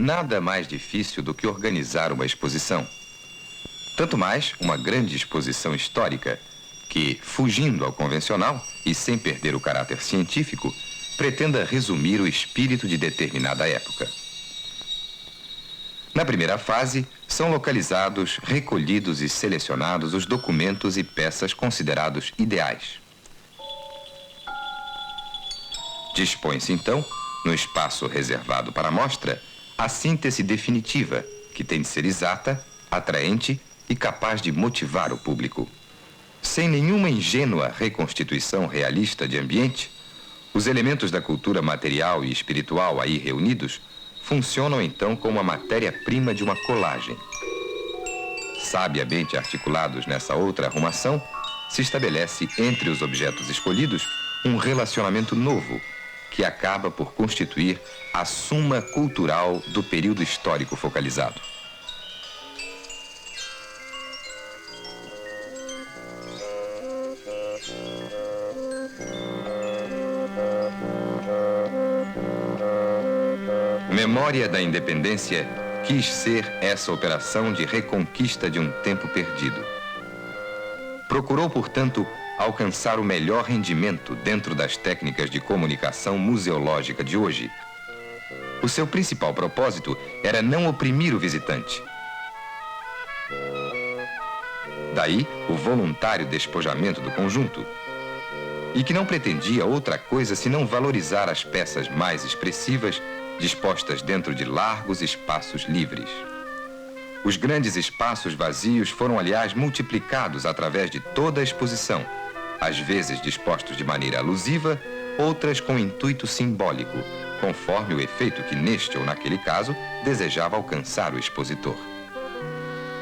nada mais difícil do que organizar uma exposição. Tanto mais uma grande exposição histórica que, fugindo ao convencional e sem perder o caráter científico, pretenda resumir o espírito de determinada época. Na primeira fase, são localizados, recolhidos e selecionados os documentos e peças considerados ideais. Dispõe-se, então, no espaço reservado para a mostra, a síntese definitiva, que tem de ser exata, atraente e capaz de motivar o público. Sem nenhuma ingênua reconstituição realista de ambiente, os elementos da cultura material e espiritual aí reunidos funcionam então como a matéria-prima de uma colagem. Sabiamente articulados nessa outra arrumação, se estabelece entre os objetos escolhidos um relacionamento novo, que acaba por constituir a suma cultural do período histórico focalizado. Memória da Independência quis ser essa operação de reconquista de um tempo perdido. Procurou, portanto, alcançar o melhor rendimento dentro das técnicas de comunicação museológica de hoje. O seu principal propósito era não oprimir o visitante. Daí o voluntário despojamento do conjunto, e que não pretendia outra coisa senão valorizar as peças mais expressivas dispostas dentro de largos espaços livres. Os grandes espaços vazios foram, aliás, multiplicados através de toda a exposição, às vezes dispostos de maneira alusiva, outras com intuito simbólico, conforme o efeito que neste ou naquele caso desejava alcançar o expositor.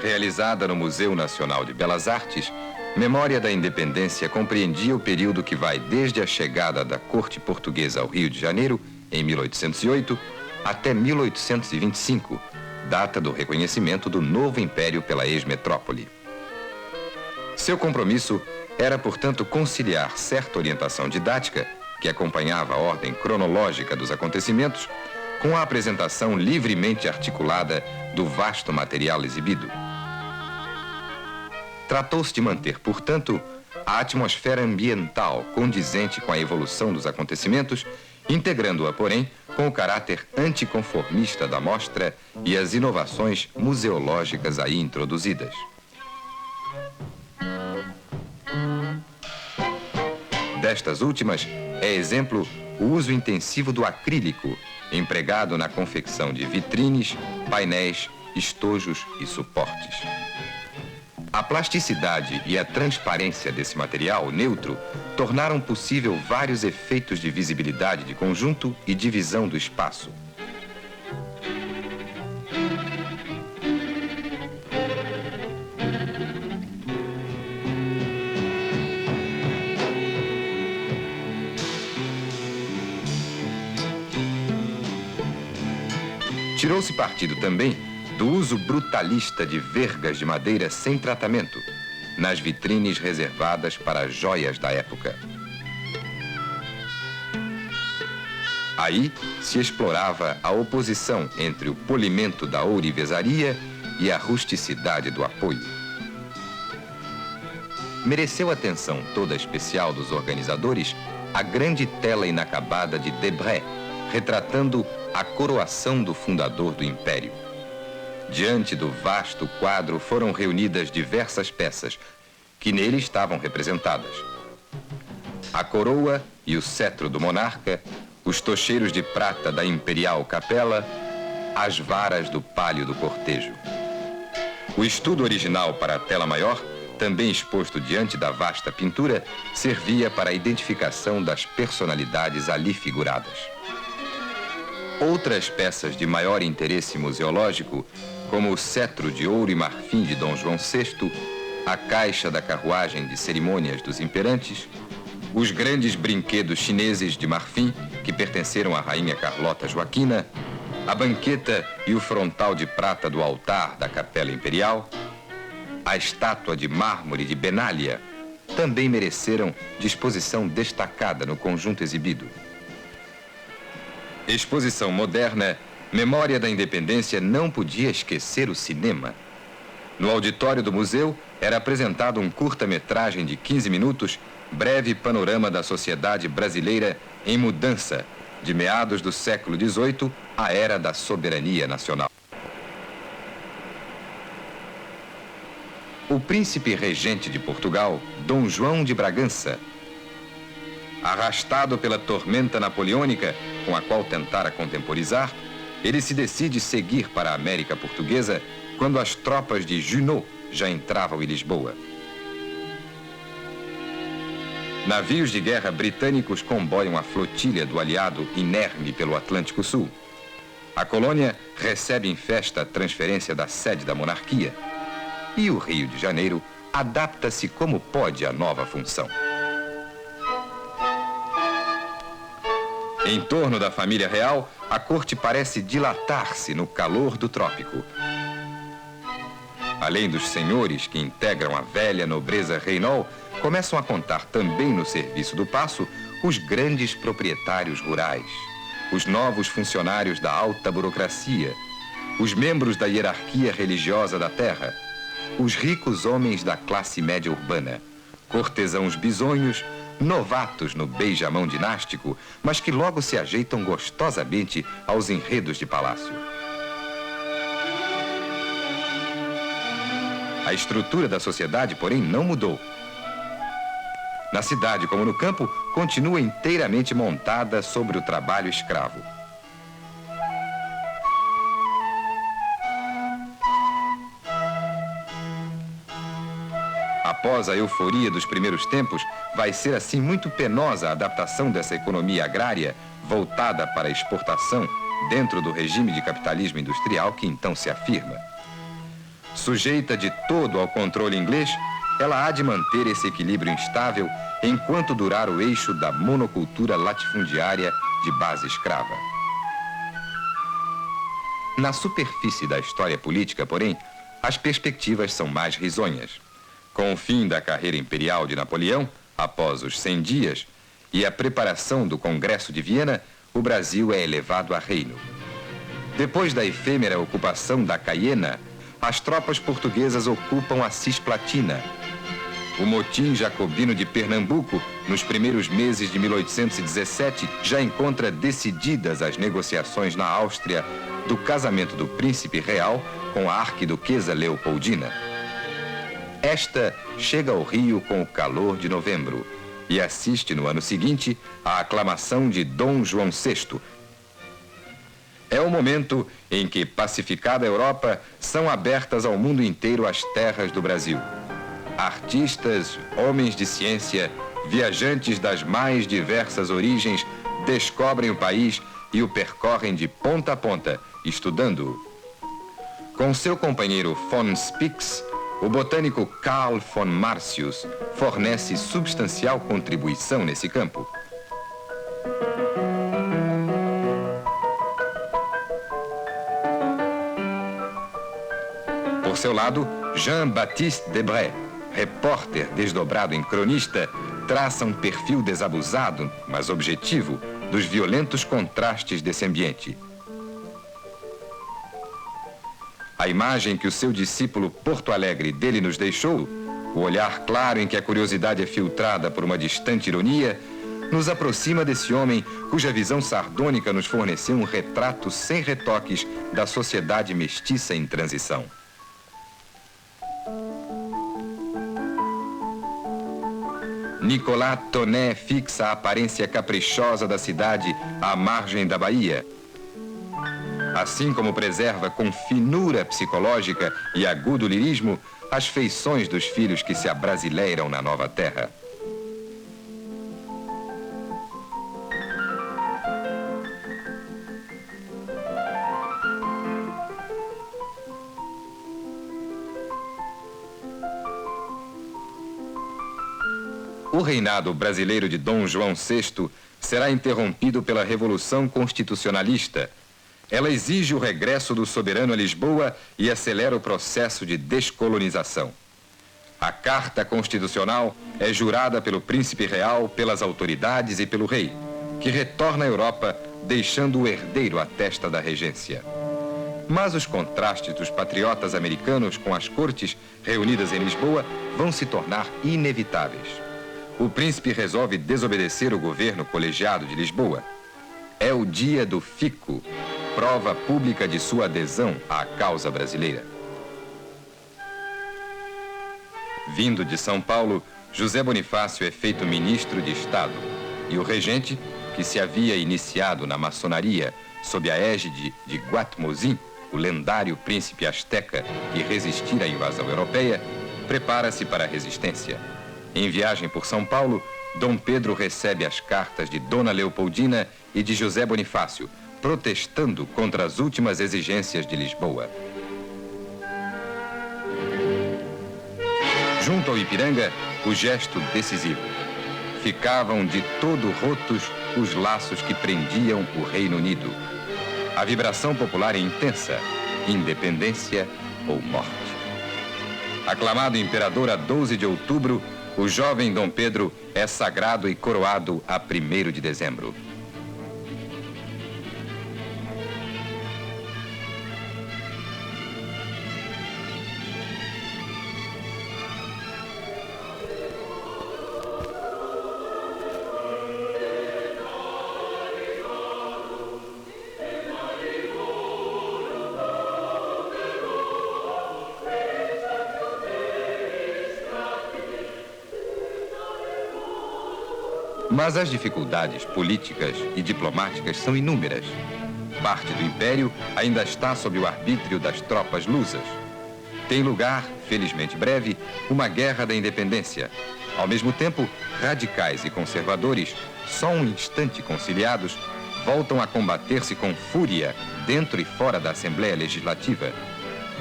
Realizada no Museu Nacional de Belas Artes, Memória da Independência compreendia o período que vai desde a chegada da corte portuguesa ao Rio de Janeiro, em 1808, até 1825, data do reconhecimento do novo império pela ex-metrópole. Seu compromisso era, portanto, conciliar certa orientação didática, que acompanhava a ordem cronológica dos acontecimentos, com a apresentação livremente articulada do vasto material exibido. Tratou-se de manter, portanto, a atmosfera ambiental condizente com a evolução dos acontecimentos, integrando-a, porém, com o caráter anticonformista da mostra e as inovações museológicas aí introduzidas. Destas últimas, é exemplo o uso intensivo do acrílico, empregado na confecção de vitrines, painéis, estojos e suportes. A plasticidade e a transparência desse material neutro tornaram possível vários efeitos de visibilidade de conjunto e divisão do espaço. Tirou-se partido também do uso brutalista de vergas de madeira sem tratamento, nas vitrines reservadas para as joias da época. Aí se explorava a oposição entre o polimento da ourivesaria e a rusticidade do apoio. Mereceu atenção toda especial dos organizadores a grande tela inacabada de Debray, retratando a coroação do fundador do Império. Diante do vasto quadro foram reunidas diversas peças, que nele estavam representadas: a coroa e o cetro do monarca, os tocheiros de prata da imperial capela, as varas do pálio do cortejo. O estudo original para a tela maior, também exposto diante da vasta pintura, servia para a identificação das personalidades ali figuradas. Outras peças de maior interesse museológico, como o cetro de ouro e marfim de Dom João VI, a caixa da carruagem de cerimônias dos imperantes, os grandes brinquedos chineses de marfim que pertenceram à rainha Carlota Joaquina, a banqueta e o frontal de prata do altar da Capela Imperial, a estátua de mármore de Benália, também mereceram disposição destacada no conjunto exibido. Exposição moderna Memória da Independência não podia esquecer o cinema. No auditório do museu era apresentado um curta-metragem de 15 minutos, breve panorama da sociedade brasileira em mudança, de meados do século XVIII à era da soberania nacional. O príncipe regente de Portugal, Dom João de Bragança, arrastado pela tormenta napoleônica com a qual tentara contemporizar, ele se decide seguir para a América Portuguesa quando as tropas de Junot já entravam em Lisboa. Navios de guerra britânicos comboiam a flotilha do aliado inerme pelo Atlântico Sul. A colônia recebe em festa a transferência da sede da monarquia. E o Rio de Janeiro adapta-se como pode à nova função. Em torno da família real, a corte parece dilatar-se no calor do trópico. Além dos senhores que integram a velha nobreza reinol, começam a contar também no serviço do paço os grandes proprietários rurais, os novos funcionários da alta burocracia, os membros da hierarquia religiosa da terra, os ricos homens da classe média urbana, cortesãos bisonhos, novatos no beijamão dinástico, mas que logo se ajeitam gostosamente aos enredos de palácio. A estrutura da sociedade, porém, não mudou. Na cidade, como no campo, continua inteiramente montada sobre o trabalho escravo. Após a euforia dos primeiros tempos, vai ser assim muito penosa a adaptação dessa economia agrária voltada para a exportação dentro do regime de capitalismo industrial que então se afirma. Sujeita de todo ao controle inglês, ela há de manter esse equilíbrio instável enquanto durar o eixo da monocultura latifundiária de base escrava. Na superfície da história política, porém, as perspectivas são mais risonhas. Com o fim da carreira imperial de Napoleão, após os 100 dias, e a preparação do Congresso de Viena, o Brasil é elevado a reino. Depois da efêmera ocupação da Caiena, as tropas portuguesas ocupam a Cisplatina. O motim jacobino de Pernambuco, nos primeiros meses de 1817, já encontra decididas as negociações na Áustria do casamento do príncipe real com a arquiduquesa Leopoldina. Esta chega ao Rio com o calor de novembro e assiste no ano seguinte à aclamação de Dom João VI. É o momento em que, pacificada a Europa, são abertas ao mundo inteiro as terras do Brasil. Artistas, homens de ciência, viajantes das mais diversas origens descobrem o país e o percorrem de ponta a ponta, estudando-o. Com seu companheiro von Spix, o botânico Carl von Martius fornece substancial contribuição nesse campo. Por seu lado, Jean-Baptiste Debray, repórter desdobrado em cronista, traça um perfil desabusado, mas objetivo, dos violentos contrastes desse ambiente. A imagem que o seu discípulo Porto Alegre dele nos deixou, o olhar claro em que a curiosidade é filtrada por uma distante ironia, nos aproxima desse homem cuja visão sardônica nos forneceu um retrato sem retoques da sociedade mestiça em transição. Nicolas Tonnet fixa a aparência caprichosa da cidade à margem da Bahia, assim como preserva com finura psicológica e agudo lirismo as feições dos filhos que se abrasileiram na nova terra. O reinado brasileiro de Dom João VI será interrompido pela Revolução Constitucionalista. Ela exige o regresso do soberano a Lisboa e acelera o processo de descolonização. A Carta Constitucional é jurada pelo príncipe real, pelas autoridades e pelo rei. que retorna à Europa, deixando o herdeiro à testa da regência. Mas os contrastes dos patriotas americanos com as cortes reunidas em Lisboa vão se tornar inevitáveis. O príncipe resolve desobedecer o governo colegiado de Lisboa. É o dia do fico, prova pública de sua adesão à causa brasileira. Vindo de São Paulo, José Bonifácio é feito ministro de Estado e o regente, que se havia iniciado na maçonaria sob a égide de Guatmozin, o lendário príncipe asteca que resistira à invasão europeia, prepara-se para a resistência. Em viagem por São Paulo, Dom Pedro recebe as cartas de Dona Leopoldina e de José Bonifácio, protestando contra as últimas exigências de Lisboa. Junto ao Ipiranga, o gesto decisivo. Ficavam de todo rotos os laços que prendiam o Reino Unido. A vibração popular é intensa, independência ou morte. Aclamado imperador a 12 de outubro, o jovem Dom Pedro é sagrado e coroado a 1º de dezembro. Mas as dificuldades políticas e diplomáticas são inúmeras. Parte do império ainda está sob o arbítrio das tropas lusas. Tem lugar, felizmente breve, uma guerra da independência. Ao mesmo tempo, radicais e conservadores, só um instante conciliados, voltam a combater-se com fúria dentro e fora da Assembleia Legislativa.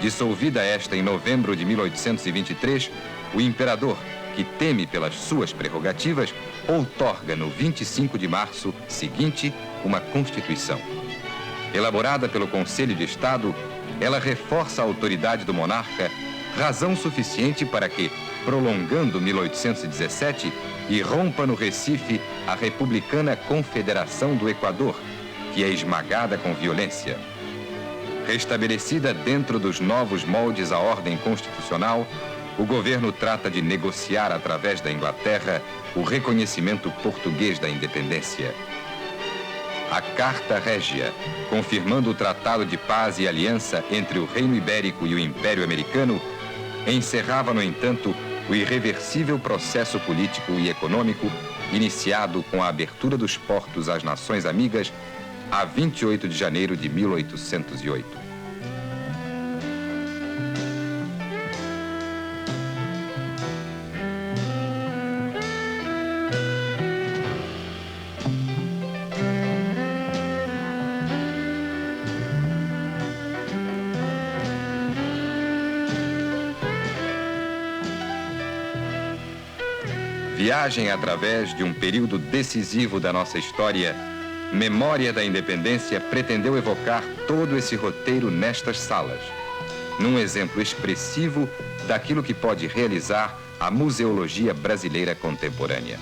Dissolvida esta em novembro de 1823, o imperador, que teme pelas suas prerrogativas, outorga no 25 de março seguinte uma Constituição. Elaborada pelo Conselho de Estado, ela reforça a autoridade do monarca, razão suficiente para que, prolongando 1817, irrompa no Recife a republicana Confederação do Equador, que é esmagada com violência. Restabelecida dentro dos novos moldes a ordem constitucional, o governo trata de negociar através da Inglaterra o reconhecimento português da independência. A Carta Régia, confirmando o Tratado de Paz e Aliança entre o Reino Ibérico e o Império Americano, encerrava, no entanto, o irreversível processo político e econômico iniciado com a abertura dos portos às nações amigas a 28 de janeiro de 1808. Viagem através de um período decisivo da nossa história, Memória da Independência pretendeu evocar todo esse roteiro nestas salas, num exemplo expressivo daquilo que pode realizar a museologia brasileira contemporânea.